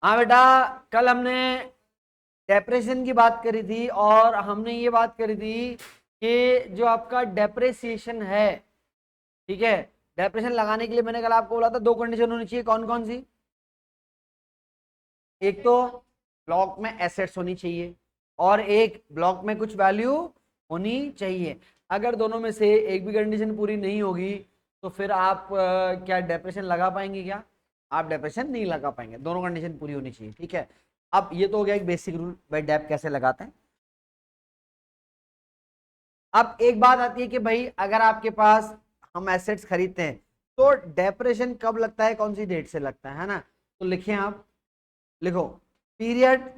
हाँ बेटा, कल हमने डेप्रेशन की बात करी थी और हमने ये बात करी थी कि जो आपका डेप्रेसिएशन है, ठीक है, डेप्रेशन लगाने के लिए मैंने कल आपको बोला था दो कंडीशन होनी चाहिए। कौन कौन सी? एक तो ब्लॉक में एसेट्स होनी चाहिए और एक ब्लॉक में कुछ वैल्यू होनी चाहिए। अगर दोनों में से एक भी कंडीशन पूरी नहीं होगी तो फिर आप क्या डेप्रेशन लगा पाएंगे? क्या आप डेप्रेशन नहीं लगा पाएंगे। दोनों कंडीशन पूरी होनी चाहिए, ठीक है। अब ये तो हो गया एक बेसिक रूल, भाई डेप कैसे लगाते हैं। अब एक बात आती है कि भाई अगर आपके पास हम एसेट्स खरीदते हैं तो डेप्रेशन कब लगता है, कौन सी डेट से लगता है ना? तो लिखें आप, लिखो period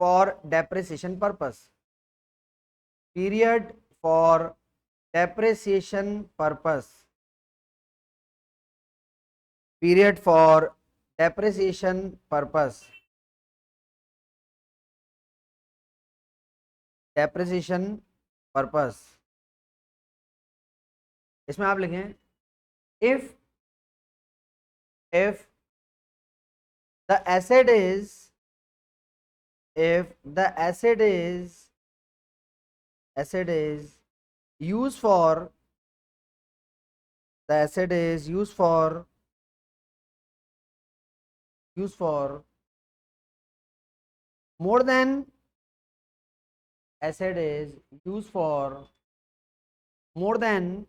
for depreciation purpose, period for depreciation purpose, period for depreciation purpose, depreciation purpose. इसमें आप लिखें if if the asset is if the asset is used for the asset is used for more than asset is used for more than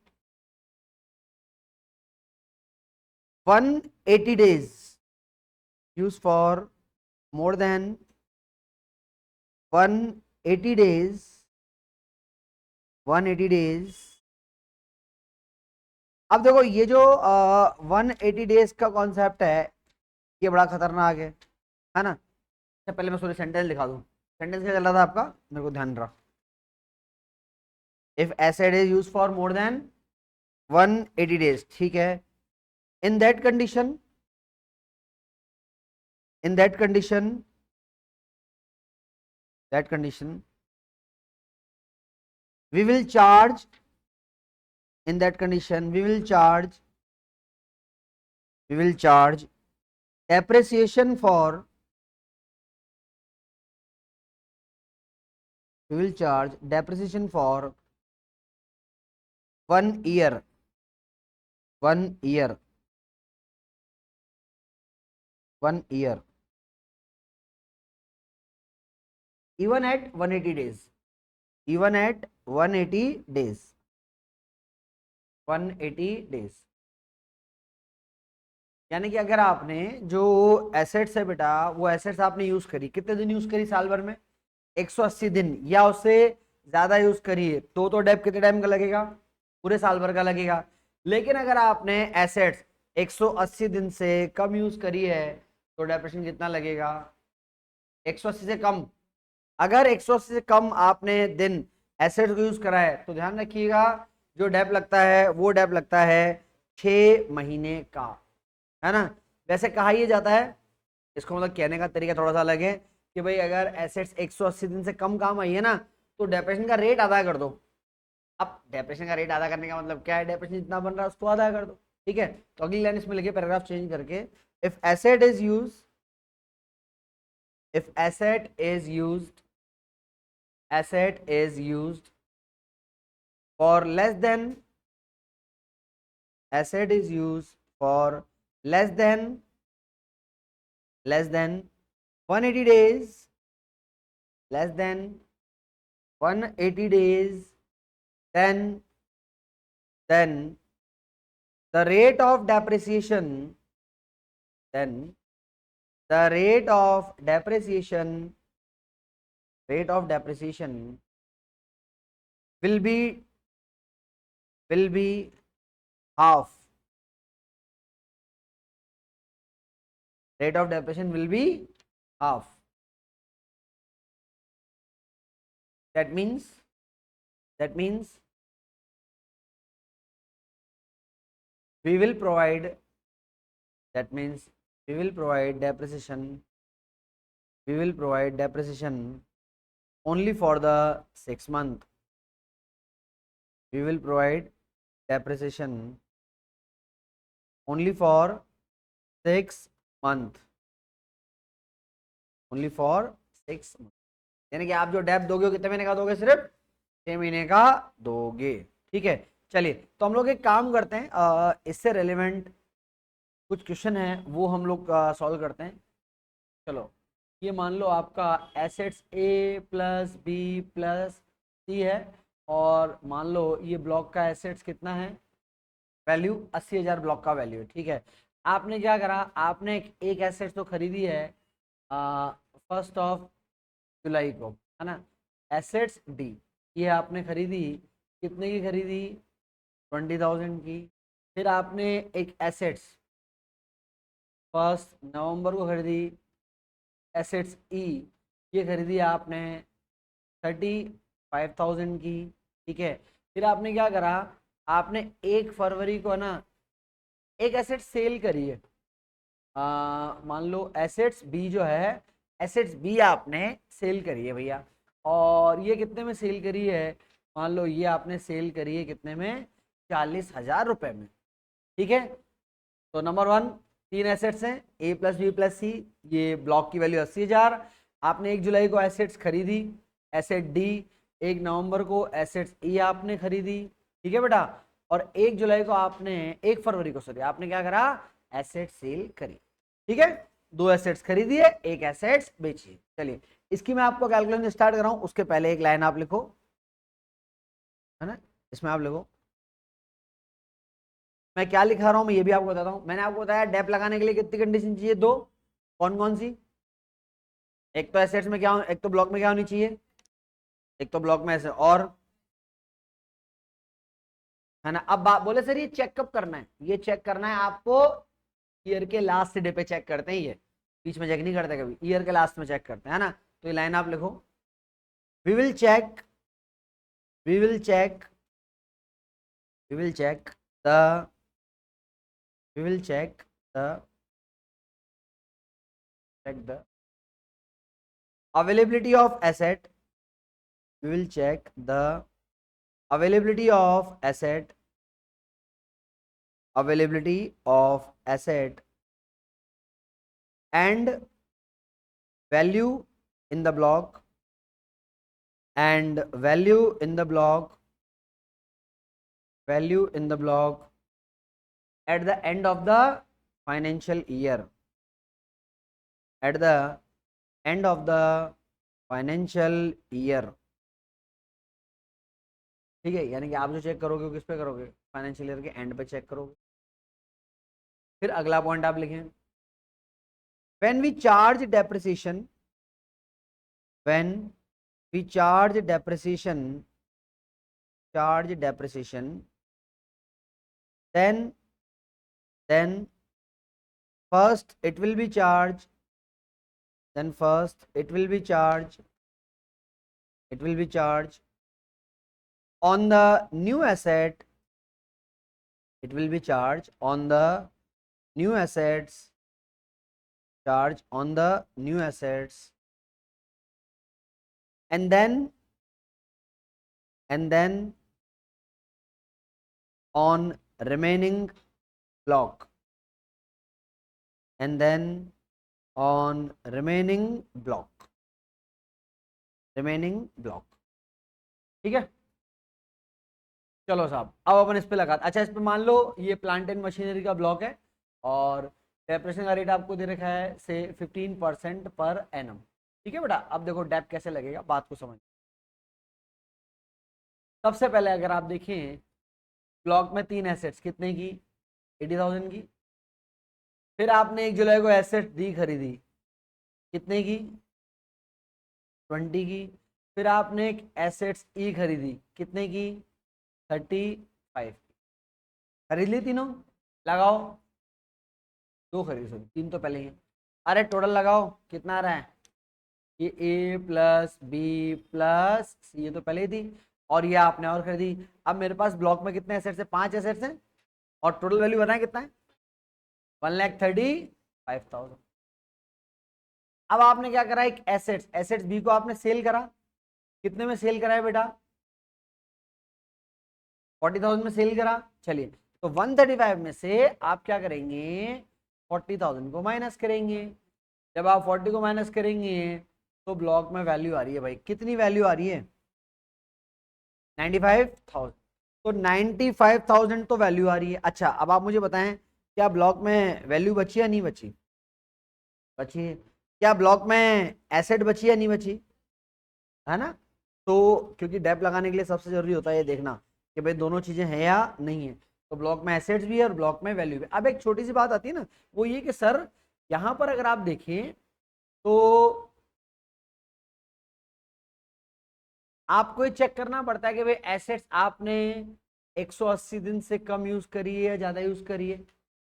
180 days, used for more than 180 days, 180 days। अब देखो ये जो 180 days का concept है ये बड़ा खतरनाक है ना? अच्छा पहले मैं सॉरी सेंटेंस लिखा दूं। सेंटेंस क्या चल रहा था आपका, मेरे को ध्यान रहा। If asset is use for more than 180 days, ठीक है। In that condition, in that condition we will charge, in that condition we will charge depreciation for, we will charge depreciation for 1 year, 1 year, 1 year, even at 180 days, even at 180 days, 180 days। यानी कि अगर आपने जो assets है बेटा, वो assets आपने use करी, कितने दिन यूज करी साल भर में? 180 दिन या उससे ज्यादा यूज करिए तो डेप कितने टाइम का लगेगा? पूरे साल भर का लगेगा। लेकिन अगर आपने एसेट्स 180 दिन से कम यूज करी है तो डेप्रेशन कितना लगेगा? 180 से कम। अगर 180 से कम आपने दिन एसेट्स को यूज करा है तो ध्यान रखिएगा जो डेप लगता है वो डेप लगता है 6 महीने का, है ना? वैसे कहा यह जाता है, इसको मतलब कहने का तरीका थोड़ा सा अलग है कि भाई अगर एसेट्स 180 दिन से कम काम आई है ना तो डेप्रेशन का रेट अदा कर दो। अब डेप्रेशन का रेट अदा करने का मतलब क्या है? डेप्रेशन जितना बन रहा है उसको अदा कर दो, ठीक है। तो अगली लाइन इसमें लिखे पैराग्राफ चेंज करके, if asset is use, if asset is used for less than, asset is used for less than 180 days, less than 180 days, then then the rate of depreciation, then the rate of depreciation will be half, rate of depreciation will be half. That means, that means we will provide, that means we will provide depreciation, we will provide depreciation only for the 6 month, we will provide depreciation only for 6 month, only for 6 months, यानी कि आप जो Depp दोगे वो कितने महीने का दोगे, सिर्फ 6 महीने का दोगे। ठीक है, चलिए तो हम लोग एक काम करते हैं, इससे रेलेवेंट कुछ क्वेश्चन है वो हम लोग सॉल्व करते हैं। चलो ये मान लो आपका एसेट्स ए प्लस बी प्लस सी है, और मान लो ये ब्लॉक का एसेट्स कितना है, वैल्यू 80,000 ब्लॉक का वैल्यू है। ठीक है, आपने क्या करा, आपने एक एसेट तो खरीदी है 1 जुलाई को, है ना, एसेट्स डी, ये आपने खरीदी, कितने की खरीदी, 20,000 की। फिर आपने एक एसेट्स 1 नवंबर को खरीदी, एसेट्स ई, ये खरीदी आपने 35,000 की। ठीक है, फिर आपने क्या करा, आपने 1 फरवरी को ना एक एसेट सेल करी है, मान लो एसेट्स बी जो है, एसेट्स बी आपने सेल करी है भैया, और ये कितने में सेल करी है, मान लो ये आपने सेल करी है कितने में, 40,000 रुपए में। ठीक है, तो नंबर 1, 3 एसेट्स हैं ए प्लस बी प्लस सी, ये ब्लॉक की वैल्यू 80,000। आपने 1 जुलाई को एसेट्स खरीदी, एसेट डी, 1 नवंबर को एसेट्स ई आपने खरीदी। ठीक है बेटा, और 1 जुलाई को आपने 1 फरवरी को सॉरी आपने क्या करा, एसेट सेल करी। ठीक है, 2 एसेट्स खरीदिए, 1 एसेट्स बेचिए। चलिए इसकी मैं आपको कैलकुलेशन स्टार्ट कर रहा हूं, उसके पहले एक लाइन आप लिखो, है ना, इसमें आप लिखो, मैं क्या लिखा रहा हूं मैं ये भी आपको बताता हूं। मैंने आपको बताया डेप लगाने के लिए कितनी कंडीशन चाहिए, 2, कौन कौन सी, एक तो एसेट्स में क्या, एक तो ब्लॉक में क्या होनी चाहिए, एक तो ब्लॉक में ऐसे, और है ना। अब बात बोले सर ये चेक कब करना है, ये चेक करना है आपको ईयर के लास्ट डे पे चेक करते हैं, ये बीच में चेक नहीं करते कभी, ईयर के लास्ट में चेक करते हैं, है ना। तो ये लाइन आप लिखो, we will check, we will check, we will check the, we will check the, check the availability of asset, we will check the availability of asset, availability of asset and value in the block, and value in the block, value in the block at the end of the financial year, at the end of the financial year। ठीक है, यानी कि आप जो check करोगे वो किस पे करोगे, फाइनेंशियल ईयर के एंड पे चेक करोगे। फिर अगला पॉइंट आप लिखें, when we charge depreciation, when we charge depreciation, charge depreciation, then first it will be charged, then first it will be charged, it will be charged on the new asset, it will be charged on the new assets, charge on the new assets, and then on remaining block, and then on remaining block, remaining block। ठीक है, चलो साहब अब अपन इस पे लगा, अच्छा इस पे मान लो ये प्लांट एंड मशीनरी का ब्लॉक है, और डेप्रेशन का रेट आपको दे रखा है से 15% पर एनम। ठीक है बेटा, अब देखो डेप कैसे लगेगा, बात को समझ। सबसे पहले अगर आप देखें ब्लॉक में 3 एसेट्स, कितने की, 80,000 की। फिर आपने 1 जुलाई को एसेट डी खरीदी, कितने की, 20 की। फिर आपने एक एसेट्स ई खरीदी, कितने की, 35 की। खरीद ली तीनों, लगाओ, 2 खरीद, सॉरी 3 तो पहले ही है। अरे टोटल लगाओ कितना आ रहा है, ये ए प्लस बी प्लस सी, ये तो पहले ही थी, और ये आपने और खरीदी। अब मेरे पास ब्लॉक में कितने एसेट्स है, 5 एसेट्स हैं, और टोटल वैल्यू बताएं कितना है, 1,35,000। अब आपने क्या करा, एक एसेट्स, एसेट्स बी को आपने सेल करा, कितने में सेल करा है बेटा, 40,000 में सेल करा। चलिए तो 135 में से आप क्या करेंगे, 40,000 को माइनस करेंगे, जब आप 40 को माइनस करेंगे तो ब्लॉक में वैल्यू आ रही है भाई, कितनी वैल्यू आ रही है? 95,000। तो 95,000 तो वैल्यू आ रही है। अच्छा अब आप मुझे बताएं, क्या ब्लॉक में वैल्यू बची या नहीं बची? बची है। क्या ब्लॉक में एसेट बची या नहीं बची? है ना। तो क्योंकि डेप लगाने के लिए सबसे जरूरी होता है ये देखना कि भाई दोनों चीजें हैं या नहीं है। तो ब्लॉक में एसेट्स भी है और ब्लॉक में वैल्यू भी। अब एक छोटी सी बात आती है ना, वो ये कि सर यहां पर अगर आप देखें तो आपको ये चेक करना पड़ता है कि भाई एसेट्स आपने 180 दिन से कम यूज करी है या ज्यादा यूज करी है।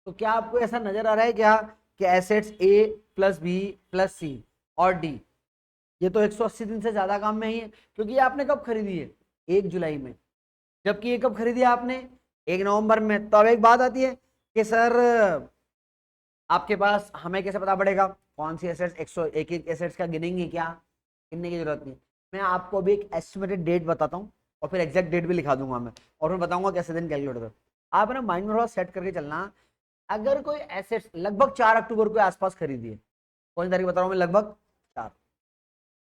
तो क्या आपको ऐसा नजर आ रहा है क्या कि एसेट्स ए प्लस बी प्लस सी और डी ये तो 180 दिन से ज्यादा काम में ही है, क्योंकि ये आपने कब खरीदी है? 1 जुलाई में। जबकि ये कब खरीदी है आपने? 1 नवंबर में। तो अब एक बात आती है कि सर आपके पास हमें कैसे पता पड़ेगा कौन सी एसेट्स 101 एसेट्स का गिनेंगे? क्या गिनने की जरूरत नहीं। मैं आपको अभी एक एस्टिमेटेड डेट बताता हूँ और फिर एग्जैक्ट डेट भी लिखा दूंगा मैं, और मैं बताऊंगा कैसे दिन कैलकुलेट करो। आप ना माइंड में थोड़ा सेट करके चलना। अगर कोई एसेट्स लगभग 4 अक्टूबर के आसपास खरीदी है, कौन सी तारीख बता रहा हूँ मैं, लगभग 4,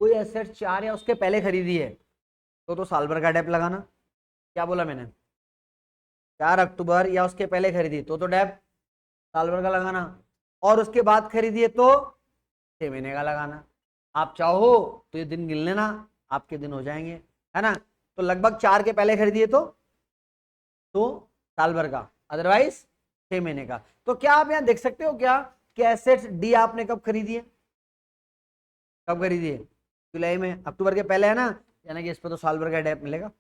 कोई एसेट 4 या उसके पहले खरीदी है तो साल भर का डेप लगाना। क्या बोला मैंने? 4 अक्टूबर या उसके पहले खरीदी तो डेप साल भर का लगाना, और उसके बाद खरीदिए तो 6 महीने का लगाना। आप चाहो तो ये दिन गिन लेना, आपके दिन हो जाएंगे, है ना। तो लगभग 4 के पहले खरीदिए तो साल भर का, अदरवाइज 6 महीने का। तो क्या आप यहां देख सकते हो क्या कि एसेट्स डी आपने कब खरीदी है? कब खरीदी है? जुलाई में। अक्टूबर के पहले है ना, यानी कि इस पर तो साल भर का डेप मिलेगा।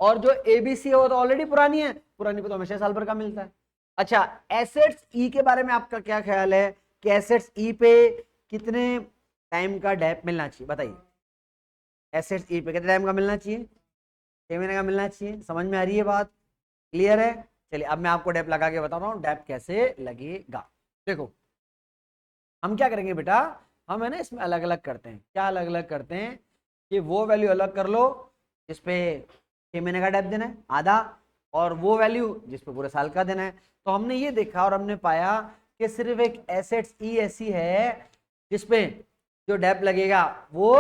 और जो एबीसी है वो तो ऑलरेडी पुरानी है, पुरानी पे तो हमेशा साल भर का मिलता है। अच्छा एसेट्स ई के बारे में आपका क्या ख्याल है कि एसेट्स ई पे कितने टाइम का डेप मिलना चाहिए? बताइए। एसेट्स ई पे कितने टाइम का मिलना चाहिए? 6 महीने का मिलना चाहिए। समझ में आ रही है बात? क्लियर है? चलिए अब मैं आपको डेप लगा के बता रहा हूँ डेप कैसे लगेगा। देखो हम क्या करेंगे बेटा, हम है ना इसमें अलग अलग करते हैं। क्या अलग अलग करते हैं कि वो वैल्यू अलग कर लो जिसपे 6 महीने का डेप देना है आधा, और वो वैल्यू जिसपे पूरे साल का देना है। तो हमने ये देखा और हमने पाया कि सिर्फ एक एसेट्स ई ऐसी है जिसपे जो डेप लगेगा वो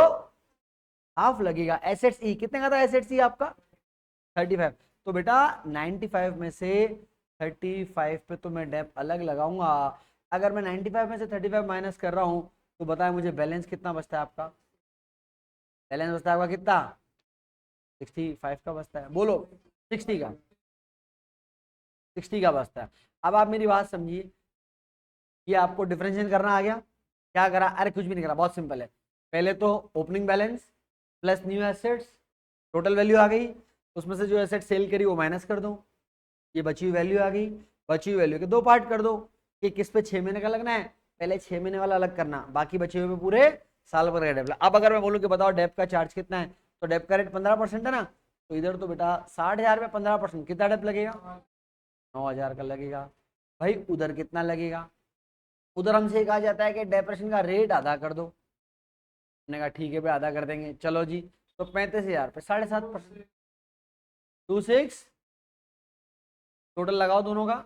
हाफ लगेगा। एसेट्स ई कितने का था? एसेट्स ई आपका 35। तो बेटा 95 में से 35 पे तो मैं डेप अलग लगाऊंगा। अगर मैं 95 में से 35 माइनस कर रहा हूं तो बताए मुझे बैलेंस कितना बचता है आपका? बैलेंस बचता है आपका कितना? 65 का बचता है। बोलो 60 का, 60 का बचता है। अब आप मेरी बात समझिए, ये आपको डिफरेंशिएट करना आ गया। क्या करा? अरे कुछ भी नहीं करा, बहुत सिंपल है। पहले तो opening balance plus new assets, total value आ गई, उसमें से जो एसेट सेल करी वो माइनस कर दो, ये बची हुई वैल्यू आ गई। बची हुई वैल्यू के दो पार्ट कर दो कि किस पे 6 महीने का लगना है, पहले 6 महीने वाला अलग करना, बाकी बचे हुए में पूरे साल भर का डेप। अब अगर मैं बोलूँ कि बताओ डेप का चार्ज कितना है, तो डेप का रेट 15% है ना, तो इधर तो बेटा 60,000 में 15% कितना डेप लगेगा? 9,000 का लगेगा। भाई उधर कितना लगेगा? उधर हमसे कहा जाता है कि डेप्रेशन का रेट आधा कर दो। हमने कहा ठीक है भाई आधा कर देंगे, चलो जी। तो 35,000 पे 7.5%, 26 टोटल लगाओ दोनों का,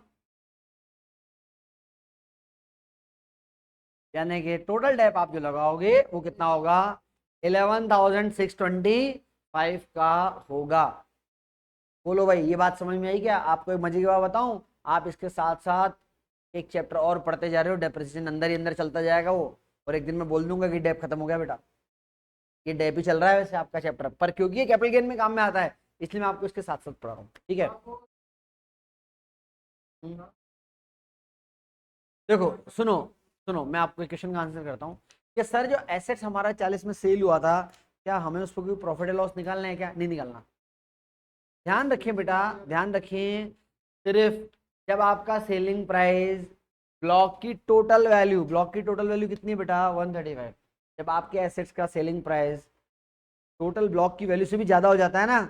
यानी कि टोटल डेप आप जो लगाओगे वो कितना होगा? 11,625 का होगा। बोलो भाई ये बात समझ में आई क्या? आपको एक मजे की बात बताऊं, आप इसके साथ साथ एक चैप्टर और पढ़ते जा रहे हो, डेप्रिसिएशन अंदर ही अंदर चलता जाएगा वो, और एक दिन मैं बोल दूंगा कि डेप खत्म हो गया बेटा। ये डेप ही चल रहा है वैसे आपका चैप्टर, पर क्योंकि ये कैपिटल गेन में काम में आता है इसलिए मैं आपको इसके साथ साथ पढ़ा रहा हूँ, ठीक है। देखो सुनो, सुनो मैं आपको क्वेश्चन का आंसर करता हूँ कि सर जो एसेट्स हमारा 40 में सेल हुआ था, क्या हमें उस पर कोई प्रॉफिट एंड लॉस निकालना है? क्या नहीं निकालना। ध्यान रखें बेटा, ध्यान रखें, सिर्फ जब आपका सेलिंग प्राइस ब्लॉक की टोटल वैल्यू, ब्लॉक की टोटल वैल्यू कितनी है बेटा? 135। जब आपके एसेट्स का सेलिंग प्राइस टोटल ब्लॉक की वैल्यू से भी ज्यादा हो जाता है ना,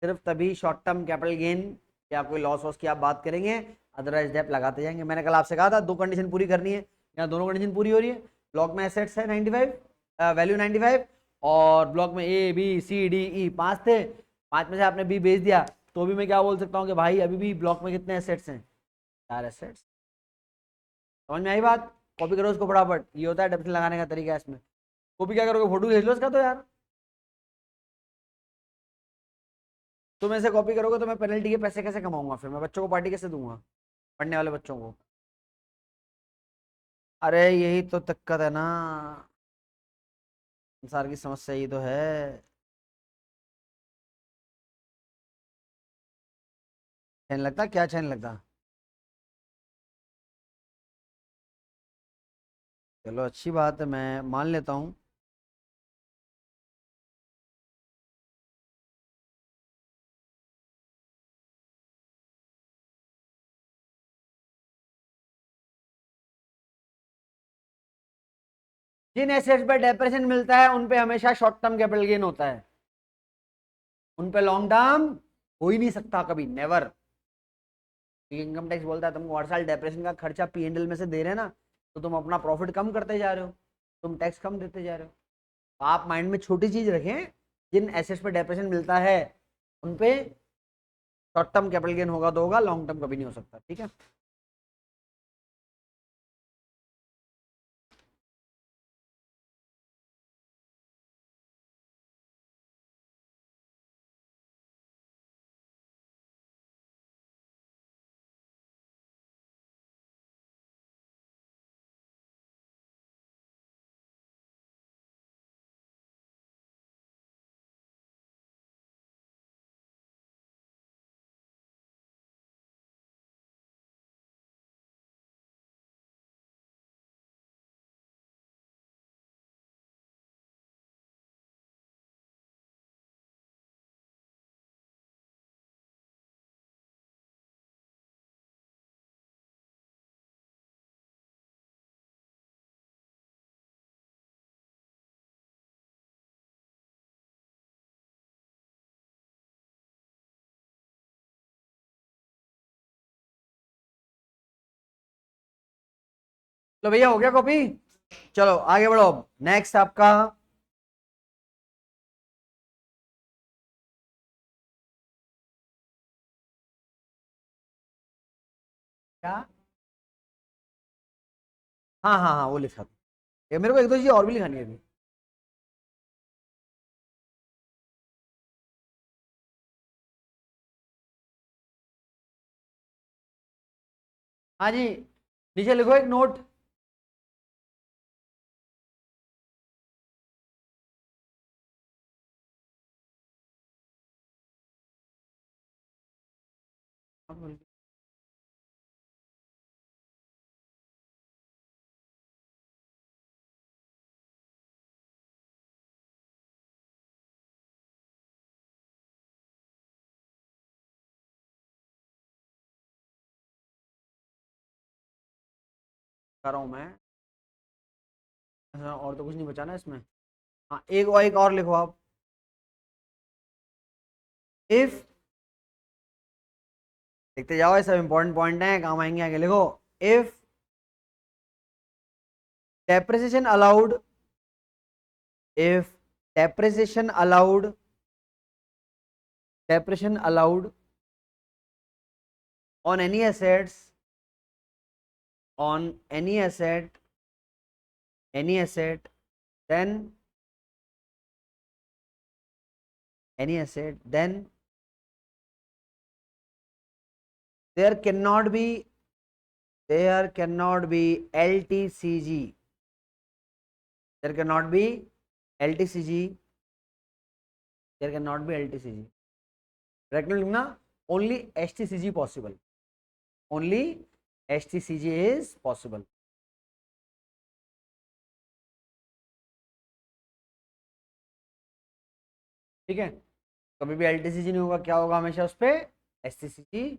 सिर्फ तभी शॉर्ट टर्म कैपिटल गेन या कोई लॉस वॉस की आप बात करेंगे, अदरवाइज डेप लगाते जाएंगे। मैंने कल आपसे कहा था दो कंडीशन पूरी करनी है, यहाँ दोनों कंडीशन पूरी हो रही है। ब्लॉक में एसेट्स है 95, वैल्यू 95, और ब्लॉक में A B C D E 5 थे, 5 में से आपने बी बेच दिया, तो भी मैं क्या बोल सकता हूँ कि भाई अभी भी ब्लॉक में कितने एसेट्स हैं? 4 एसेट्स। समझ में आई बात? कॉपी करो उसको फटाफट, ये होता है डेप्रेशन लगाने का तरीका इसमें। कॉपी क्या करोगे, फोटो खींच लो इसका तो यार। तुम ऐसे कॉपी करोगे तो मैं पेनल्टी के पैसे कैसे कमाऊंगा, फिर मैं बच्चों को पार्टी कैसे दूंगा, पढ़ने वाले बच्चों को। अरे यही तो दिक्कत है ना, संसार की समस्या यही तो है। चैन लगता, क्या चैन लगता। चलो अच्छी बात है, मैं मान लेता हूँ। जिन एसेट्स पे डेप्रेशन मिलता है उन पे हमेशा शॉर्ट टर्म कैपिटल गेन होता है, उन पे लॉन्ग टर्म हो ही नहीं सकता कभी, नेवर। इनकम टैक्स बोलता है तुमको हर साल डेप्रेशन का खर्चा P&L में से दे रहे हैं ना, तो तुम अपना प्रॉफिट कम करते जा रहे हो, तुम टैक्स कम देते जा रहे हो। आप माइंड में छोटी चीज रखें, जिन एसेट्स पे डेप्रेशन मिलता है उन पे शॉर्ट टर्म कैपिटल गेन होगा तो होगा, लॉन्ग टर्म कभी नहीं हो सकता, ठीक है। तो भैया हो गया कॉपी, चलो आगे बढ़ो। नेक्स्ट आपका क्या, हाँ हाँ हाँ वो लिखा था। ये मेरे को एक दो चीज और भी लिखानी है अभी। हाँ जी, नीचे लिखो एक नोट। कर रहा हूं मैं। हाँ, और तो कुछ नहीं बचा ना इसमें। हाँ एक और लिखो आप। इफ, देखते जाओ, ये सब इंपॉर्टेंट पॉइंट है, काम आएंगे आगे। लिखो if depreciation allowed, if depreciation allowed, depreciation allowed on any assets, on any asset, then any asset, then there cannot be, there cannot be LTCG, there cannot be LTCG, there cannot be LTCG, bracket में लिखना, only HTCG possible, only HTCG is possible। ठीक है, कभी भी LTCG नहीं होगा, क्या होगा हमेशा उस पर, एसटीसीजी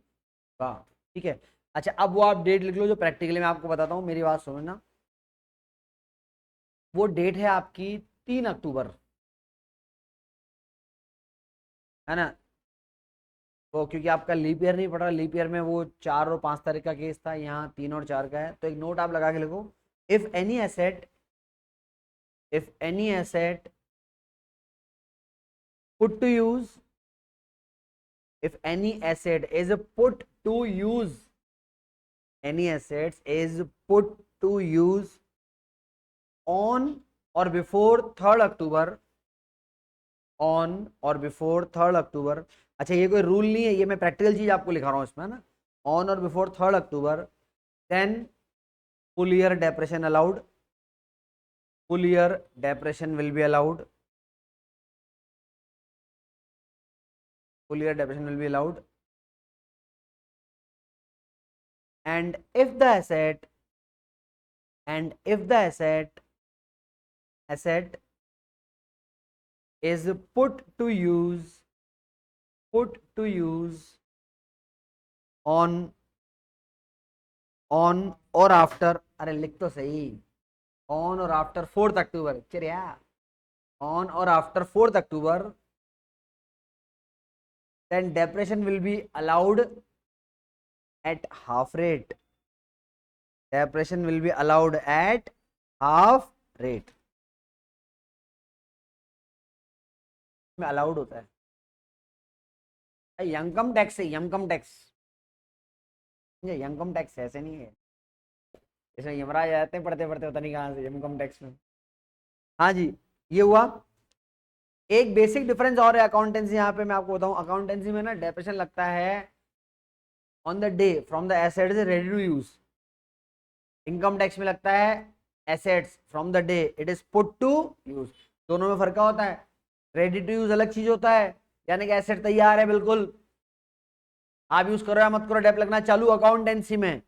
का। ठीक है, अच्छा अब वो आप डेट लिख लो जो प्रैक्टिकली मैं आपको बताता हूँ, मेरी बात समझना। वो डेट है आपकी 3 अक्टूबर, है ना। वो क्योंकि आपका लीप ईयर नहीं पड़ रहा, लीप ईयर में वो 4 और 5 तारीख का केस था, यहाँ 3 और 4 का है, तो एक नोट आप लगा के लिखो। If any asset, if any asset put to use, if any asset is put to use, any assets is put to use on or before 3 October, on or before 3 October. अच्छा ये कोई rule नहीं है, ये मैं practical चीज आपको लिखा रहा हूं इसमें ना। On or before 3 October, then full year depression allowed, full year depression will be allowed, full year depression will be allowed, and if the asset, and if the asset is put to use, put to use on और after, अरे लिख तो सही, on और after 4 अक्टूबर, चलिए on और after 4 October, then depression will be allowed at half rate, depression will be allowed at half rate, में allowed होता है। इनकम टैक्स है, इनकम टैक्स, इनकम टैक्स ऐसे नहीं है, इसमें यमराज जाते हैं पढ़ते पढ़ते, पता नहीं कहाँ से इनकम टैक्स में। हाँ जी, ये हुआ। एक बेसिक डिफरेंस और है अकाउंटेंसी, यहाँ पे मैं आपको बताऊं, अकाउंटेंसी में ना डेप्रेशन लगता है on the day from the assets ready to use, income tax में लगता है assets from the day it is put to use. दोनों में फर्क होता है, रेडी टू यूज अलग चीज होता है, यानी कि एसेट तैयार है बिल्कुल, आप यूज करो या मत करो डेप लगना चालू। अकाउंटेंसी में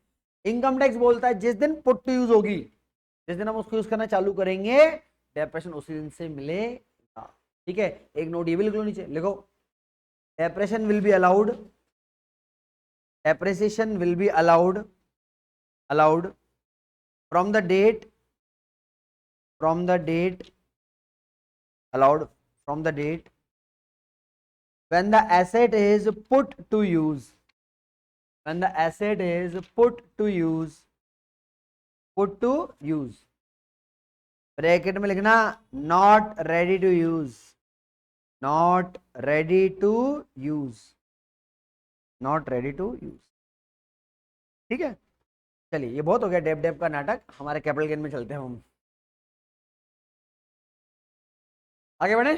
इनकम टैक्स बोलता है जिस दिन पुट टू यूज होगी, जिस दिन हम उसको यूज करना चालू करेंगे, डेप्रेशन उसी दिन से मिलेगा। ठीक है, एक नोट ये भी लिख लो नीचे, लिखो depression will be allowed, depreciation will be allowed, allowed from the date, from the date, allowed from the date when the asset is put to use, when the asset is put to use, put to use, bracket में लिखना not ready to use, not ready to use, not ready to use। ठीक है, चलिए ये बहुत हो गया Depp Depp का नाटक, हमारे कैपिटल गेन में चलते हैं हम, आगे बढ़े।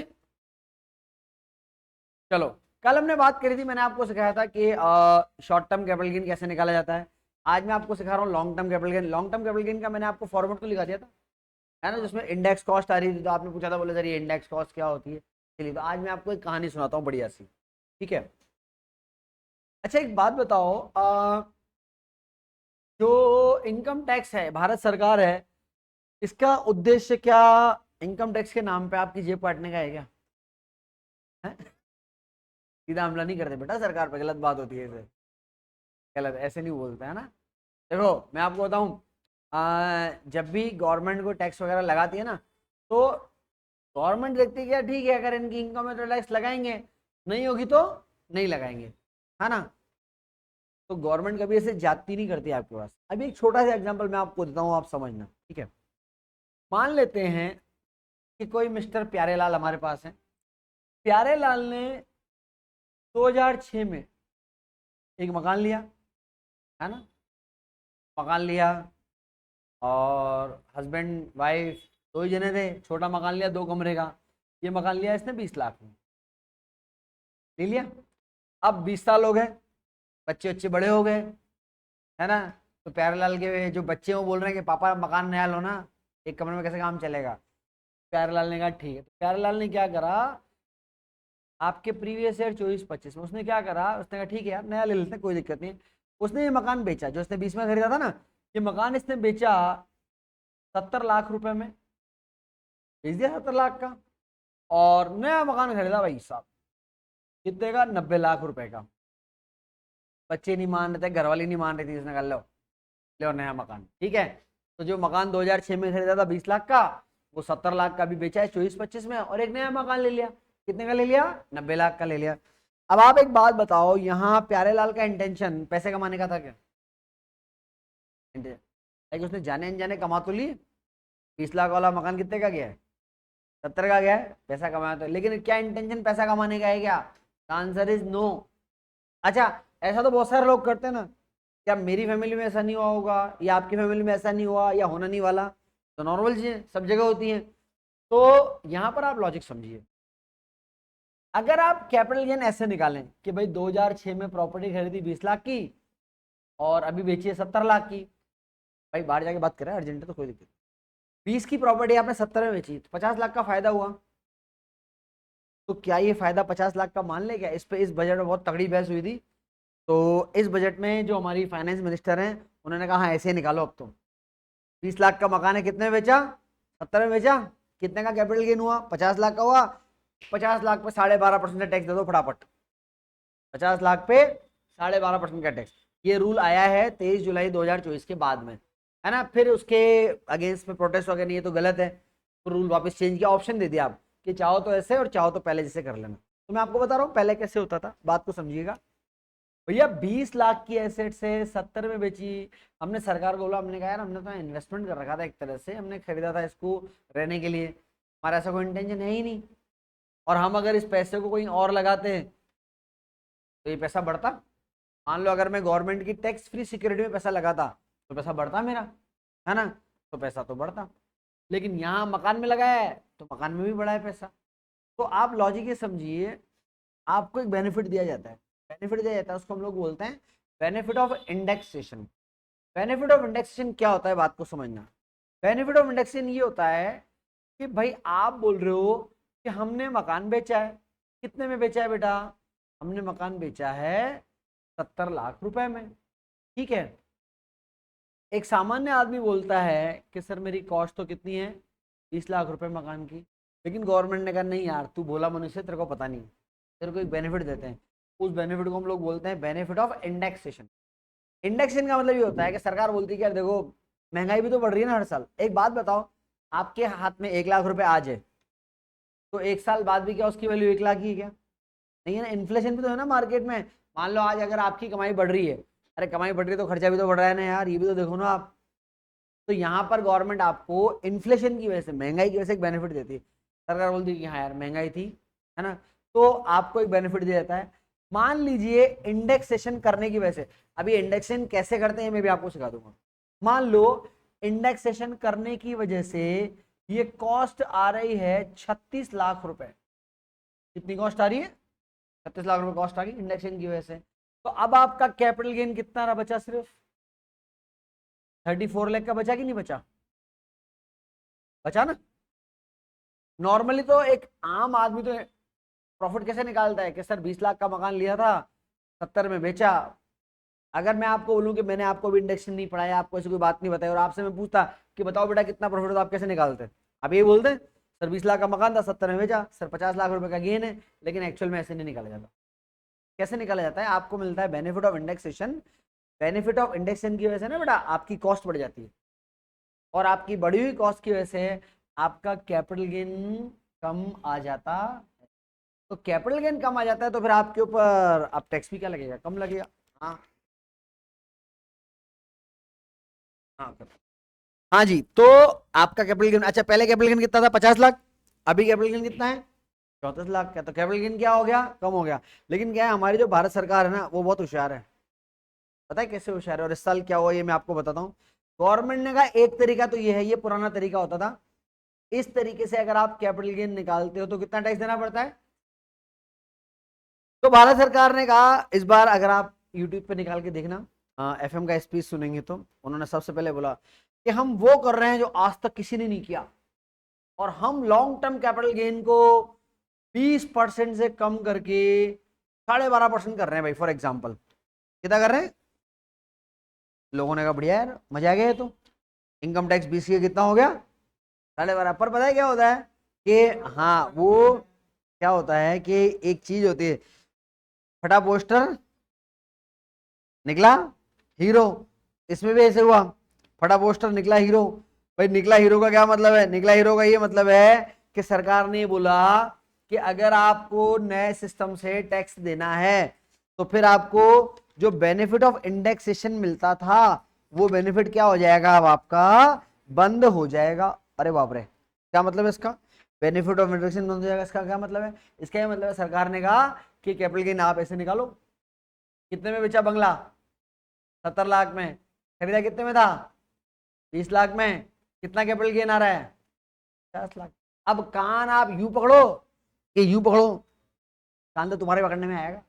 चलो, कल हमने बात करी थी, मैंने आपको सिखाया था कि शॉर्ट टर्म कैपिटल गेन कैसे निकाला जाता है। आज मैं आपको सिखा रहा हूँ long term capital gain. Long term capital gain का मैंने आपको फॉर्मेट तो लिखा दिया था, है ना, जिसमें इंडेक्स कॉस्ट आ रही थी, तो आपने पूछा था, बोले सर ये इंडेक्स कॉस्ट क्या होती है। चलिए, तो आज मैं आपको एक कहानी सुनाता हूँ बढ़िया सी, ठीक है। अच्छा एक बात बताओ, जो इनकम टैक्स है, भारत सरकार है, इसका उद्देश्य क्या इनकम टैक्स के नाम पे आपकी जेब काटने का है क्या? है? सीधा हमला नहीं करते बेटा सरकार पे, गलत बात होती है इसे, गलत ऐसे नहीं बोलते है ना। देखो मैं आपको बताऊं, जब भी गवर्नमेंट को टैक्स वगैरह लगाती है ना, तो गवर्नमेंट देखती है क्या, ठीक है अगर इनकी इनकम है तो टैक्स लगाएंगे, नहीं होगी तो नहीं लगाएंगे, है ना। तो गवर्नमेंट कभी ऐसे जाती नहीं करती आपके पास। अभी एक छोटा सा एग्जांपल मैं आपको देता हूँ, आप समझना, ठीक है। मान लेते हैं कि कोई मिस्टर प्यारेलाल हमारे पास है, प्यारेलाल ने 2006 में एक मकान लिया, है ना, मकान लिया, और हस्बैंड वाइफ 2 ही जने थे, छोटा मकान लिया 2 कमरे का, ये मकान लिया इसने 20 लाख में, ले लिया। अब 20 साल हो गए, बच्चे बच्चे बड़े हो गए, है ना, तो प्यारेलाल के जो बच्चे हैं वो बोल रहे हैं कि पापा मकान नया लो ना, एक कमरे में कैसे काम चलेगा। प्यारेलाल ने कहा ठीक है, तो प्यारेलाल ने क्या करा, आपके प्रीवियस ईयर 24-25 में उसने क्या करा, उसने कहा ठीक है यार नया ले लेते हैं, कोई दिक्कत नहीं। उसने ये मकान बेचा, जो उसने 20 में खरीदा था ना, ये मकान इसने बेचा 70 लाख रुपए में, बेच दिया 70 लाख का, और नया मकान खरीदा भाई साहब, कितने का, 90 लाख रुपए का। बच्चे नहीं मान रहे थे, घरवाली नहीं मान रही थी, उसने कहा लो लो नया मकान, ठीक है। तो जो मकान 2006 में खरीदा था 20 लाख का, वो 70 लाख का भी बेचा है 24-25 में, और एक नया मकान ले लिया, कितने का ले लिया, 90 लाख का ले लिया। अब आप एक बात बताओ, यहाँ प्यारेलाल का इंटेंशन पैसे कमाने का था क्या? उसने जाने अनजाने कमा तो ली, 20 लाख वाला मकान कितने का गया है, 70 का गया है, पैसा कमाया तो, लेकिन क्या इंटेंशन पैसा कमाने का है क्या? Answer is no. अच्छा ऐसा तो बहुत सारे लोग करते हैं ना क्या मेरी फैमिली में ऐसा नहीं हुआ होगा, या आपकी फैमिली में ऐसा नहीं हुआ, या होना नहीं वाला? तो नॉर्मल चीजें सब जगह होती हैं। तो यहां पर आप लॉजिक समझिए। अगर आप कैपिटल गेन ऐसे निकालें कि भाई 2006 में प्रॉपर्टी खरीदी 20 लाख की और अभी बेची है 70 लाख की, भाई बाहर जाके बात करें, अर्जेंट है तो कोई दिक्कत, 20 की प्रॉपर्टी आपने 70 में बेची तो 50 लाख का फायदा हुआ। तो क्या ये फायदा 50 लाख का मान ले? क्या इस पे इस बजट में बहुत तगड़ी बहस हुई थी। तो इस बजट में जो हमारी फाइनेंस मिनिस्टर हैं उन्होंने कहा हाँ ऐसे ही निकालो अब तो। 20 लाख का मकान है, कितने में बेचा? 70 में बेचा। कितने का कैपिटल गेन हुआ? 50 लाख का हुआ। 50 लाख पे 12.5% का टैक्स दे दो फटाफट। 50 लाख पे 12.5% का टैक्स। ये रूल आया है 23 जुलाई 2024 के बाद में, है ना। फिर उसके अगेंस्ट में प्रोटेस्ट वगैरह नहीं है तो गलत है, तो रूल वापस चेंज किया, ऑप्शन दे दिया आप कि चाहो तो ऐसे और चाहो तो पहले जैसे कर लेना। तो मैं आपको बता रहा हूँ पहले कैसे होता था, बात को समझिएगा। भैया 20 लाख की एसेट से 70 में बेची, हमने सरकार को बोला, हमने कहा यार हमने तो इन्वेस्टमेंट कर रखा था, एक तरह से हमने खरीदा था इसको रहने के लिए, हमारा ऐसा कोई इंटेंशन है ही नहीं, और हम अगर इस पैसे को कोई और लगाते तो ये पैसा बढ़ता। मान लो अगर मैं गवर्नमेंट की टैक्स फ्री सिक्योरिटी में पैसा लगाता तो पैसा बढ़ता मेरा, है ना। तो पैसा तो बढ़ता, लेकिन यहाँ मकान में लगाया है तो मकान में भी बढ़ा है पैसा। तो आप लॉजिक ये समझिए, आपको एक बेनिफिट दिया जाता है, बेनिफिट दिया जाता है, उसको हम लोग बोलते हैं benefit of indexation. Benefit of indexation क्या होता है, बात को समझना। बेनिफिट ऑफ इंडेक्सेशन ये होता है कि भाई आप बोल रहे हो कि हमने मकान बेचा है, कितने में बेचा है बेटा? हमने मकान बेचा है 70 लाख रुपए में, ठीक है। एक सामान्य आदमी बोलता है कि सर मेरी कॉस्ट तो कितनी है, 20 लाख रुपए मकान की, लेकिन गवर्नमेंट ने कहा नहीं यार तू भोला मनुष्य, तेरे को पता नहीं, तेरे को एक बेनिफिट देते हैं। उस बेनिफिट को हम लोग बोलते हैं बेनिफिट ऑफ इंडेक्सेशन। इंडेक्सेशन का मतलब ये होता है कि सरकार बोलती है कि यार देखो महंगाई भी तो बढ़ रही है ना हर साल, एक बात बताओ, आपके हाथ में 1 लाख रुपए आज है, तो 1 साल बाद भी क्या उसकी वैल्यू 1 लाख ही है क्या? नहीं है ना, इन्फ्लेशन भी तो है ना मार्केट में। मान लो आज अगर आपकी कमाई बढ़ रही है, अरे कमाई बढ़ रही है तो खर्चा भी तो बढ़ रहा है ना यार, ये भी तो देखो ना आप। तो यहाँ पर गवर्नमेंट आपको इन्फ्लेशन की वजह से, महंगाई की वजह से एक बेनिफिट देती है। सरकार बोलती है कि हाँ यार महंगाई थी, है ना, तो आपको एक बेनिफिट दिया जाता है। मान लीजिए इंडेक्सेशन करने की वजह से, अभी इंडेक्सेशन कैसे करते हैं मैं भी आपको सिखा दूंगा। मान लो इंडेक्सेशन करने की वजह से ये कॉस्ट आ रही है 36 लाख रुपए। कितनी कॉस्ट आ रही है? 36 लाख रुपए कॉस्ट आ गई इंडेक्सेशन की वजह से। तो अब आपका कैपिटल गेन कितना रहा, बचा सिर्फ 34 लाख का, बचा कि नहीं बचा? बचा ना। नॉर्मली तो एक आम आदमी तो प्रॉफिट कैसे निकालता है कि सर 20 लाख का मकान लिया था, 70 में बेचा। अगर मैं आपको बोलूं कि मैंने आपको भी इंडेक्शन नहीं पढ़ाया, आपको ऐसी कोई बात नहीं बताई, और आपसे मैं पूछता कि बताओ बेटा कितना प्रॉफिट होता, आप कैसे निकालते? आप ये बोलते सर 20 लाख का मकान था, 70 में बेचा, सर 50 लाख रुपए का गेन है। लेकिन एक्चुअल में ऐसे नहीं निकाला जाता। कैसे निकाला जाता है? आपको मिलता है benefit of indexation. Benefit of indexation की वजह से ना बेटा आपकी कॉस्ट बढ़ जाती है, और आपकी बढ़ी हुई कॉस्ट की वजह से आपका कैपिटल गेन कम आ जाता है। तो कैपिटल गेन कम आ जाता है तो फिर आपके ऊपर अब टैक्स भी क्या लगेगा? कम लगेगा। हाँ हाँ हाँ जी। तो आपका कैपिटल गेन, अच्छा पहले कैपिटल गेन कितना था? 50 लाख। अभी कैपिटल गेन कितना है? 34 लाख का। तो कैपिटल गेन क्या हो गया? कम हो गया। लेकिन क्या है, हमारी जो भारत सरकार है ना वो बहुत होशियार है। पता है कैसे होशियार है? और इस साल क्या हुआ ये मैं आपको बताता हूँ। गवर्नमेंट ने कहा एक तरीका तो ये है, ये पुराना तरीका होता था, इस तरीके से अगर आप कैपिटल गेन निकालते हो तो कितना टैक्स देना पड़ता है? तो भारत सरकार ने कहा इस बार, अगर आप यूट्यूब पे निकाल के देखना, एफएम का स्पीच सुनेंगे तो उन्होंने सबसे पहले बोला कि हम वो कर रहे हैं जो आज तक किसी ने नहीं किया, और हम लॉन्ग टर्म कैपिटल गेन को 20% से कम करके 12.5% कर रहे हैं भाई। फॉर एग्जाम्पल कितना कर रहे हैं? लोगों ने कहा बढ़िया यार, मजा आ गया। तो इनकम टैक्स 20 का कितना हो गया? 12.5। पर पता है क्या होता है कि हाँ वो क्या होता है कि एक चीज होती है, फटा पोस्टर निकला हीरो। इसमें भी ऐसे हुआ, फटा पोस्टर निकला हीरो। भाई निकला हीरो का क्या मतलब है? निकला हीरो का ये मतलब है कि सरकार ने बोला कि अगर आपको नए सिस्टम से टैक्स देना है तो फिर आपको जो बेनिफिट ऑफ इंडेक्सेशन मिलता था वो बेनिफिट क्या हो जाएगा? अब आपका बंद हो जाएगा। अरे बाप रे, क्या मतलब है इसका? बेनिफिट ऑफ इंडेक्सेशन बंद हो जाएगा, इसका क्या मतलब है? इसका ये मतलब है सरकार ने कहा कि कैपिटल गेन आप ऐसे निकालो। कितने में बेचा बंगला? 70 लाख में, खरीदा कितने में था? 20 लाख में। कितना कैपिटल गेन आ रहा है? 50 लाख। अब कान आप यूं पकड़ो कि यूं पकड़ो, कान तो तुम्हारे पकड़ने में आएगा।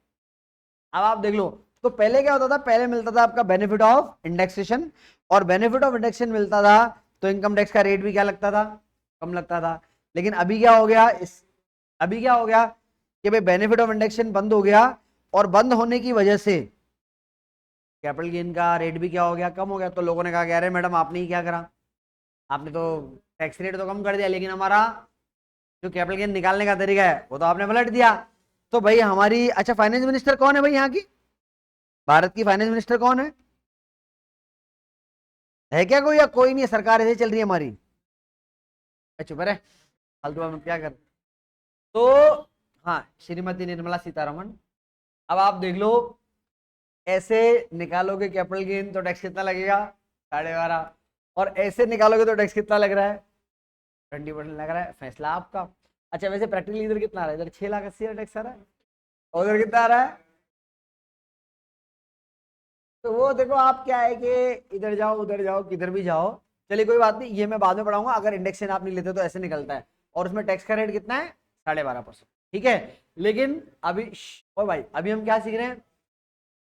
अब आप देख लो, तो पहले क्या होता था, पहले मिलता था आपका बेनिफिट ऑफ इंडेक्सेशन, और बेनिफिट ऑफ इंडेक्सेशन मिलता था तो इनकम टैक्स का रेट भी क्या लगता था? कम लगता था। लेकिन अभी क्या हो गया, अभी क्या हो गया कि भाई बेनिफिट ऑफ इंडेक्सेशन बंद हो गया, और बंद होने की वजह से कैपिटल गेन का रेट भी क्या हो गया? कम हो गया। तो लोगों ने कहा कि अरे मैडम आपने ही क्या करा, आपने तो टैक्स रेट तो कम कर दिया, लेकिन हमारा जो कैपिटल गेन निकालने का तरीका है वो तो आपने पलट दिया। तो भाई हमारी, अच्छा फाइनेंस मिनिस्टर कौन है भाई यहाँ की? भारत की फाइनेंस मिनिस्टर कौन है क्या कोई, या कोई नहीं है, सरकार ऐसे चल रही है हमारी? चुप रहे, फालतू में क्या कर। तो हाँ, श्रीमती निर्मला सीतारमण। अब आप देख लो, ऐसे निकालोगे कैपिटल गेन तो टैक्स कितना लगेगा? 12.5। और ऐसे निकालोगे तो टैक्स कितना लग रहा है? 20% लग रहा है। फैसला आपका। अच्छा वैसे प्रैक्टिकली इधर कितना आ रहा है? इधर 6,80,000 टैक्स आ रहा है, और उधर कितना आ रहा है? तो वो देखो, आप क्या है कि इधर जाओ उधर जाओ किधर भी जाओ, चलिए कोई बात नहीं, ये मैं बाद में पढ़ाऊंगा। अगर इंडेक्सेशन आप नहीं लेते तो ऐसे निकलता है, और उसमें टैक्स का रेट कितना है? 12.5%। ठीक है। लेकिन अभी ओ भाई, अभी हम क्या सीख रहे हैं?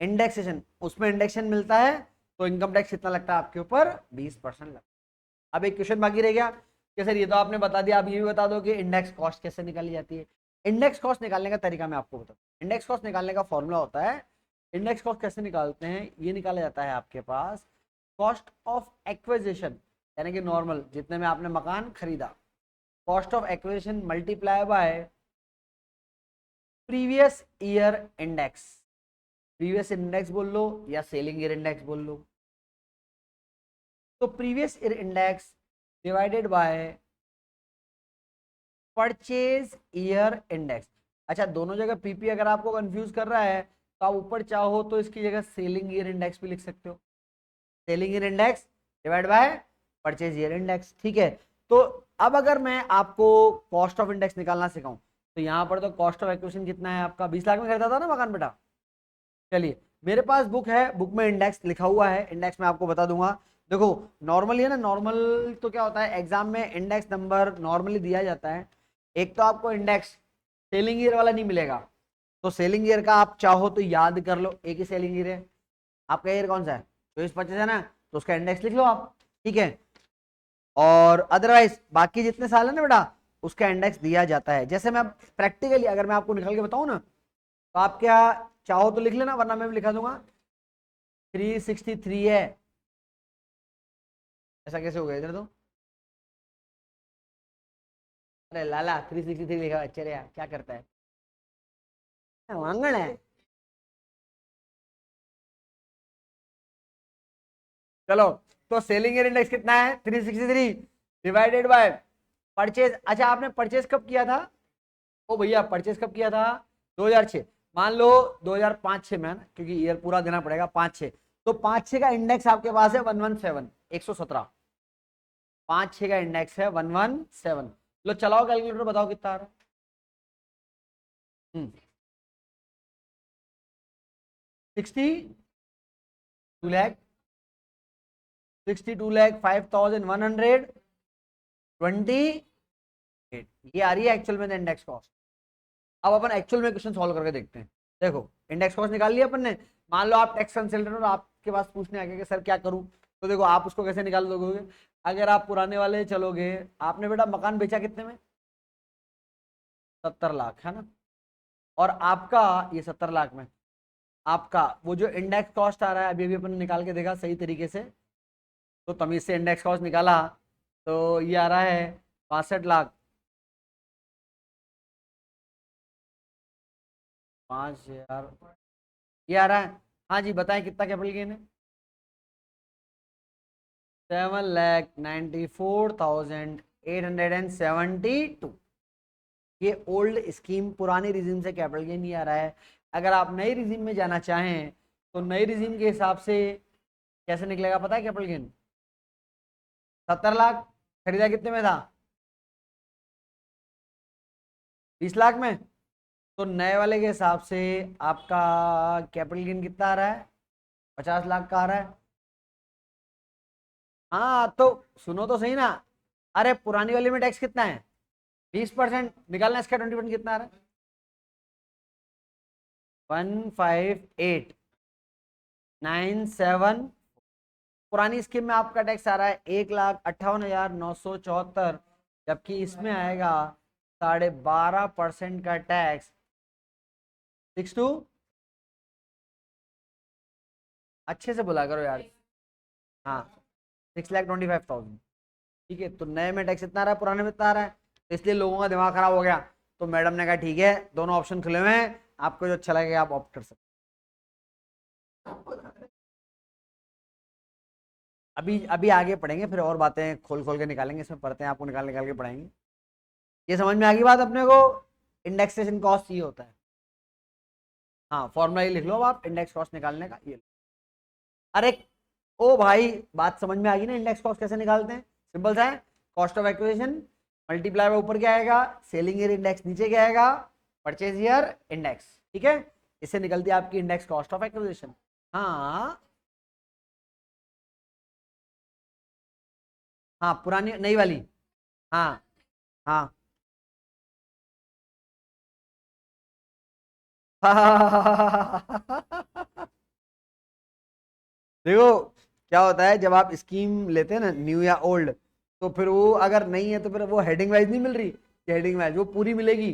इंडेक्सेशन। उसमें इंडेक्शन मिलता है तो इनकम टैक्स कितना लगता है आपके ऊपर? 20% लगता है। अब एक क्वेश्चन बाकी रह गया कि सर ये तो आपने बता दिया, आप ये भी बता दो कि इंडेक्स कॉस्ट कैसे निकाली जाती है। इंडेक्स कॉस्ट निकालने का तरीका मैं आपको बताऊं। इंडेक्स कॉस्ट निकालने का फॉर्मूला होता है, इंडेक्स कॉस्ट कैसे निकालते हैं, ये निकाला जाता है आपके पास कॉस्ट ऑफ एक्विजिशन, यानी कि नॉर्मल जितने में आपने मकान खरीदा, cost of acquisition multiply by previous year index. Previous index बोल लो या सेलिंग ईयर इंडेक्स बोल लो। तो previous year index divided by purchase year index. अच्छा दोनों जगह पीपी अगर आपको कंफ्यूज कर रहा है तो आप ऊपर चाहो तो इसकी जगह सेलिंग ईयर इंडेक्स भी लिख सकते हो। Selling year index divide by purchase year index. ठीक है। तो अब अगर मैं आपको कॉस्ट ऑफ इंडेक्स निकालना सिखाऊं, तो यहां पर तो कॉस्ट ऑफ एक्विजिशन कितना है आपका? 20 लाख में खरीदा था ना मकान बेटा? चलिए, मेरे पास बुक है, बुक में इंडेक्स लिखा हुआ है, इंडेक्स मैं आपको बता दूंगा। देखो, नॉर्मली है ना, नॉर्मल तो क्या होता है, एग्जाम में इंडेक्स नंबर नॉर्मली दिया जाता है। एक तो आपको इंडेक्स सेलिंग ईयर वाला नहीं मिलेगा, तो सेलिंग ईयर का आप चाहो तो याद कर लो, एक ही सेलिंग ईयर है। आपका ईयर कौन सा है? 24-25 है ना, तो उसका इंडेक्स लिख लो आप। ठीक है। और अदरवाइज बाकी जितने साल है ना बेटा, उसका इंडेक्स दिया जाता है। जैसे मैं प्रैक्टिकली अगर मैं आपको निकल के बताऊं ना, तो आप क्या चाहो तो लिख लेना, वरना मैं भी लिखा दूंगा। 363 है। ऐसा कैसे हो गया इधर तो? अरे लाला 363 लिखा है, चले यार क्या करता है, वांगड़ है। चलो, तो सेलिंग ईयर इंडेक्स कितना है? 363 डिवाइडेड बाय परचेज। अच्छा आपने परचेज कब किया था? ओ भैया परचेज कब किया था? 2006। मान लो 2005-6 में है ना, क्योंकि ईयर पूरा देना पड़ेगा। 5-6, तो 5-6 का इंडेक्स आपके पास है 117, 117। 5-6 का इंडेक्स है 117। लो चलाओ कैलकुलेटर, बताओ कितना आ रहा है? 62 लाख, 62,05,128। ये आ रही है एक्चुअल में इंडेक्स कॉस्ट। अब अपन एक्चुअल में क्वेश्चन सॉल्व करके देखते हैं। देखो, इंडेक्स कॉस्ट निकाल लिया अपन ने। मान लो आप टैक्स कंसल्टेंट और आपके पास पूछने आ गया कि सर क्या करूं, तो देखो आप उसको कैसे निकाल दोगे। अगर आप पुराने वाले चलोगे, आपने बेटा मकान बेचा कितने में? 70 लाख है ना। और आपका ये 70 लाख में आपका वो जो इंडेक्स कॉस्ट आ रहा है, अभी अभी अपन ने निकाल के देखा सही तरीके से, तो तमीज से इंडेक्स कॉस्ट निकाला, तो ये आ रहा है 62 लाख। 5,000 ये आ रहा है। हाँ जी बताएं कितना कैपिटल गेन है? 7,94,872। ये ओल्ड स्कीम पुरानी रिजीम से कैपिटल गेन नहीं आ रहा है। अगर आप नई रिजीम में जाना चाहें तो नई रिजीम के हिसाब से कैसे निकलेगा पता है कैपिटल गेन? 70 लाख, खरीदा कितने में था? 20 लाख में। तो नए वाले के हिसाब से आपका कैपिटल गेन कितना आ रहा है? 50 लाख का आ रहा है। हाँ तो सुनो तो सही ना। अरे पुरानी वाली में टैक्स कितना है? 20% निकालना, इसका 20% कितना आ रहा है? 158,974। पुरानी स्कीम में आपका टैक्स आ रहा है 1,58,974, जबकि इसमें आएगा 12.5% का टैक्स। 62। अच्छे से बोला करो यार। हाँ, 6,25,000। ठीक है, तो नए में टैक्स इतना आ रहा है, पुराने में इतना आ रहा है, तो इसलिए लोगों का दिमाग खराब हो गया। तो मैडम ने कहा ठीक है, दोनों ऑप्शन खुले हुए हैं, आपको जो अच्छा लगेगा आप ऑप्ट कर सकते हैं। अभी अभी आगे पढ़ेंगे, फिर और बातें खोल खोल के निकालेंगे, इसमें पढ़ते हैं, आपको निकाल निकाल के पढ़ाएंगे। ये समझ में आ गई बात अपने को? इंडेक्सेशन कॉस्ट ये होता है। हाँ, फॉर्मूला ये लिख लो, अब आप इंडेक्स कॉस्ट निकालने का ये। अरे ओ भाई, बात समझ में आ गई ना? इंडेक्स कॉस्ट कैसे निकालते हैं? सिंपल सा है। कॉस्ट ऑफ एक्विजिशन मल्टीप्लाई में ऊपर क्या आएगा, सेलिंग ईयर इंडेक्स नीचे क्या आएगा, परचेज ईयर इंडेक्स। ठीक है, इससे निकलती है आपकी इंडेक्स कॉस्ट ऑफ एक्विजिशन। हाँ हाँ, पुरानी नई वाली। हाँ हाँ। देखो क्या होता है, जब आप स्कीम लेते हैं ना, न्यू या ओल्ड, तो फिर वो अगर नहीं है तो फिर वो हेडिंग वाइज नहीं मिल रही, हेडिंग वाइज वो पूरी मिलेगी,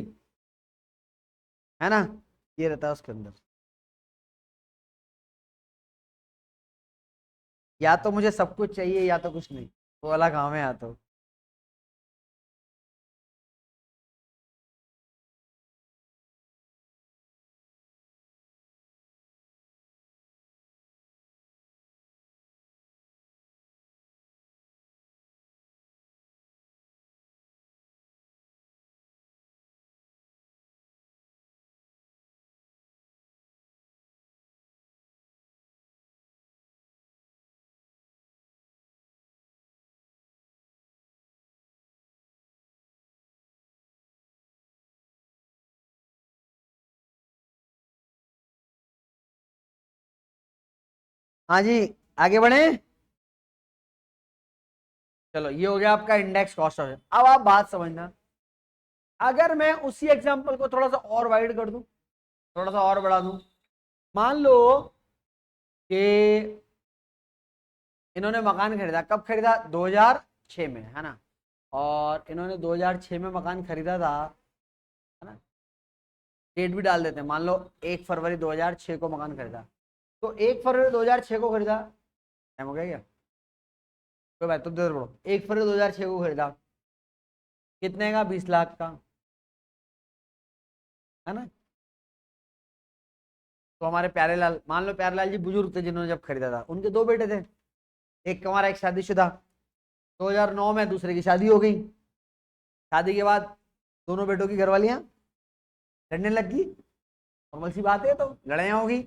है ना? ये रहता है उसके अंदर। या तो मुझे सब कुछ चाहिए या तो कुछ नहीं, वो वाला काम है या तो। हाँ जी, आगे बढ़े। चलो, ये हो गया आपका इंडेक्स कॉस्ट ऑफ। अब आप बात समझना, अगर मैं उसी एग्जांपल को थोड़ा सा और वाइड कर दूं, थोड़ा सा और बढ़ा दूं, मान लो कि इन्होंने मकान खरीदा, कब खरीदा? 2006 में, है ना? और इन्होंने 2006 में मकान खरीदा था, है ना? डेट भी डाल देते हैं, मान लो 1 फरवरी 2006 को मकान खरीदा। तो 1 फरवरी 2006 को खरीदा, टाइम हो गया क्या? कोई बात तो देर बढ़ो, 1 फरवरी 2006 को खरीदा, कितने का? 20 लाख का, है ना? तो हमारे प्यारे लाल, मान लो प्यारे लाल जी बुजुर्ग थे जिन्होंने जब खरीदा था, उनके दो बेटे थे, एक कमारा एक शादीशुदा। 2009 में दूसरे की शादी हो गई। शादी के बाद दोनों बेटों की घरवालियां लड़ने लग गई। नॉर्मल सी बात है, तो लड़ाइयाँ होगी।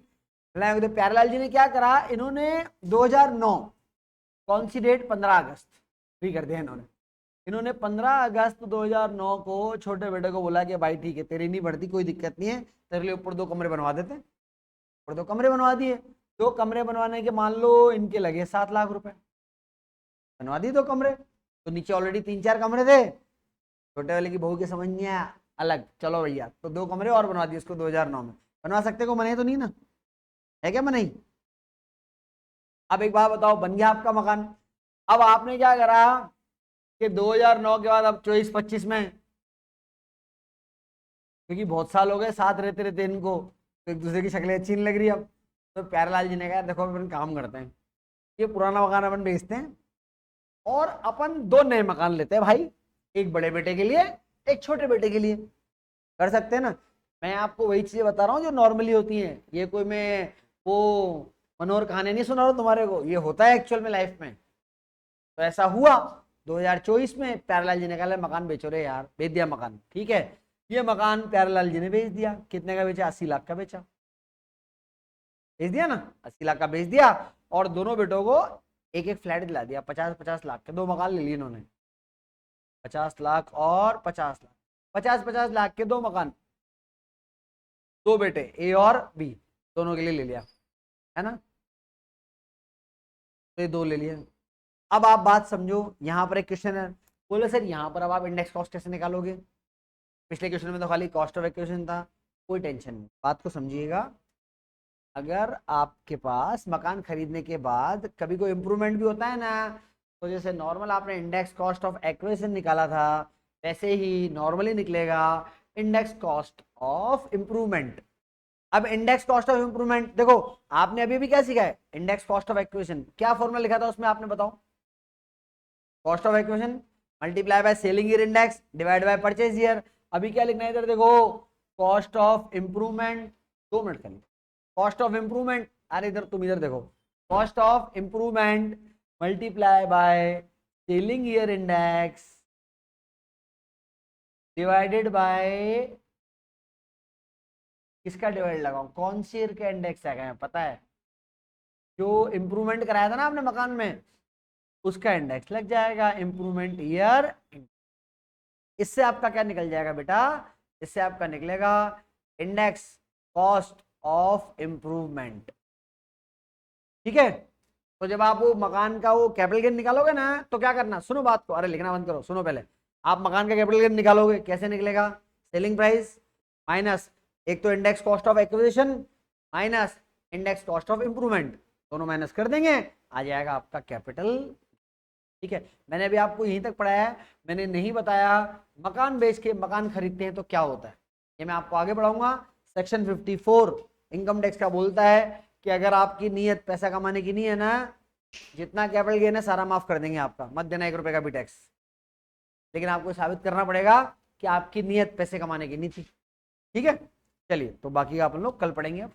लड़ाई होगी तो प्यारेलाल जी ने क्या करा, इन्होंने 2009, कौन सी डेट, 15 अगस्त, फ्री कर दिया इन्होंने। इन्होंने 15 अगस्त 2009 को छोटे बेटे को बोला कि भाई ठीक है, तेरी नहीं बढ़ती, कोई दिक्कत नहीं है, तेरे लिए ऊपर 2 कमरे बनवा देते हैं। ऊपर 2 कमरे बनवा दिए। 2 कमरे बनवाने के मान लो इनके लगे 7 लाख रुपए, बनवा दिए 2 कमरे। तो नीचे ऑलरेडी 3-4 कमरे थे, छोटे वाले की बहू के समझ नहीं आया, अलग, चलो भैया, तो 2 कमरे और बनवा दिए उसको 2009 में। बनवा सकते को मनाई तो नहीं ना? है क्या मनाई? अब एक बात बताओ, बन गया आपका मकान। अब आपने क्या करा कि 2009 के बाद अब 24-25 में, क्योंकि बहुत साल हो गए साथ रहते रहते इनको, तो एक दूसरे की शक्लें अच्छी नहीं लग रही अब। तो प्यारेलाल जी ने कहा देखो अपन काम करते हैं, ये पुराना मकान अपन बेचते हैं और अपन 2 नए मकान लेते हैं भाई, एक बड़े बेटे के लिए, एक छोटे बेटे के लिए। कर सकते हैं ना? मैं आपको वही चीजें बता रहा हूँ जो नॉर्मली होती हैं, ये कोई मैं वो मनोहर कहानी नहीं सुना रहा हूँ तुम्हारे को, ये होता है एक्चुअल में लाइफ में। तो ऐसा हुआ 2024 में प्यारेलाल जी ने कहा मकान बेचो रे यार, बेच दिया मकान, ठीक है। ये मकान प्यारेलाल जी ने बेच दिया, कितने का बेचा? 80 लाख का बेचा। बेच दिया ना, 80 लाख का बेच दिया। और दोनों बेटों को एक एक फ्लैट दिला दिया, 50-50 लाख के 2 मकान ले लिए इन्होंने। 50 लाख और 50 लाख, 50-50 लाख के 2 मकान, 2 बेटे ए और बी, दोनों के लिए ले लिया, है ना? तो ये 2 ले लिया। अब आप बात समझो, यहां पर एक क्वेश्चन है, बोले सर यहां पर अब आप इंडेक्स कॉस्ट कैसे निकालोगे? पिछले क्वेश्चन में तो खाली कॉस्ट ऑफ एक्विजिशन था। कोई टेंशन नहीं, बात को समझिएगा। अगर आपके पास मकान खरीदने के बाद कभी कोई इंप्रूवमेंट भी होता है ना, तो जैसे नॉर्मल आपने इंडेक्स कॉस्ट ऑफ एक्विजिशन निकाला था, वैसे ही नॉर्मली निकलेगा इंडेक्स कॉस्ट ऑफ इंप्रूवमेंट। अब इंडेक्स कॉस्ट ऑफ इंप्रूवमेंट देखो, आपने अभी भी क्या सीखा है, इंडेक्स कॉस्ट ऑफ एक्विजिशन, क्या फॉर्मूला लिखा था उसमें आपने बताओ? Cost of acquisition multiply by selling year index divide by purchase year. अभी क्या लिखना है इधर देखो, कॉस्ट ऑफ इंप्रूवमेंट, 2 मिनट कर लो, कॉस्ट ऑफ इंप्रूवमेंट, अरे इधर तुम इधर देखो, cost of improvement multiply by selling year index divided by, किसका डिवाइड लगाऊं, कौन सी ईयर का इंडेक्स है पता है? जो इंप्रूवमेंट कराया था ना आपने मकान में, उसका इंडेक्स लग जाएगा, इंप्रूवमेंट ईयर। इससे आपका क्या निकल जाएगा बेटा, इससे आपका निकलेगा इंडेक्स कॉस्ट ऑफ इंप्रूवमेंट। ठीक है, तो जब आप वो मकान का वो कैपिटल गेन निकालोगे ना, तो क्या करना, सुनो बात को, अरे लिखना बंद करो, सुनो पहले। आप मकान का कैपिटल गेन निकालोगे, कैसे निकलेगा, सेलिंग प्राइस माइनस एक तो index cost of acquisition minus index cost of improvement, दोनों माइनस कर देंगे, आ जाएगा आपका कैपिटल। ठीक है, मैंने अभी आपको यहीं तक पढ़ाया है, मैंने नहीं बताया मकान बेच के मकान खरीदते हैं तो क्या होता है, ये मैं आपको आगे बढ़ाऊंगा। सेक्शन 54 इनकम टैक्स का बोलता है कि अगर आपकी नीयत पैसा कमाने की नहीं है ना, जितना कैपिटल गेन है सारा माफ कर देंगे आपका, मत देना 1 रुपए का भी टैक्स। लेकिन आपको साबित करना पड़ेगा कि आपकी नीयत पैसे कमाने की नहीं थी। ठीक है, चलिए तो बाकी आप लोग कल पढ़ेंगे।